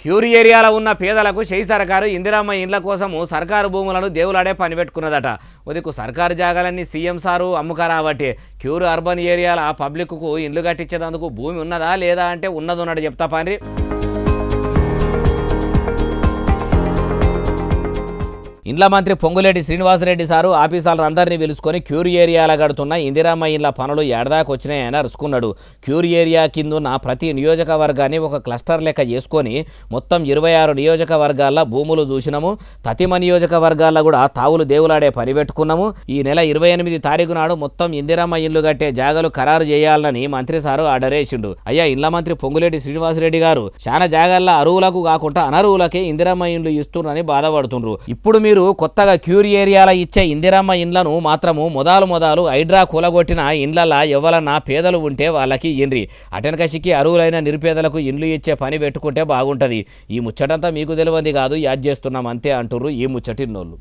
Cure ఏరియాలో ఉన్న పేదలకు షెయి సర్కారు ఇందిరమ్మ ఇండ్ల కోసము సర్కారు భూములను దేవులాడే పని పెట్టుకున్నదట. ఉదికు సర్కారు జాగాలన్నీ సీఎం సారు అమ్ముకారాబట్టి క్యూర్ అర్బన్ ఏరియాల పబ్లిక్కు ఇండ్లు కట్టించేందుకు భూమి ఉన్నదా లేదా అంటే ఉన్నది చెప్తా పని. ఇండ్ల మంత్రి పొంగులేటి శ్రీనివాసరెడ్డి సారు ఆఫీసర్లు అందరినీ పిలుచుకొని క్యూర్ ఏరియాల గడుతున్న ఇందిరమ్మ ఇండ్ల పనులు ఏడదాకా వచ్చినాయని అరుచుకున్నాడు. క్యూర్ ఏరియా కిందున్న ప్రతి నియోజకవర్గాన్ని ఒక క్లస్టర్ లెక్క చేసుకొని మొత్తం 26 నియోజకవర్గాల్లో భూములు చూసినాము. తతిమ నియోజకవర్గాల్లో కూడా తావులు దేవులాడే పని పెట్టుకున్నాము. ఈ నెల 28 తారీఖు నాడు మొత్తం ఇందిరమ్మ ఇండ్లు కట్టే జాగాలు ఖరారు చేయాలని మంత్రి సారు ఆర్డర్ వేసిండు. అయ్యా ఇండ్ల మంత్రి పొంగులేటి శ్రీనివాసరెడ్డి గారు చాలా జాగాల్లో అరువులకు కాకుండా అనర్హులకే ఇందిరమ్మ ఇండ్లు ఇస్తున్నారని బాధపడుతుండ్రు. ఇప్పుడు మీరు కొత్తగా క్యూర్ ఏరియాల ఇచ్చే ఇందిరమ్మ ఇండ్లను మాత్రము మొదలు హైడ్రా కూలగొట్టిన ఇండ్లలా ఎవరన్నా పేదలు ఉంటే వాళ్ళకి ఇండ్రి అటెనకసికి అరువులైన నిరుపేదలకు ఇండ్లు ఇచ్చే పని పెట్టుకుంటే బాగుంటది. ఈ ముచ్చటంతా మీకు తెలియంది కాదు, యాద్ చేస్తున్నాం అంతే అంటుర్రు ఈ ముచ్చటిన్నోళ్ళు.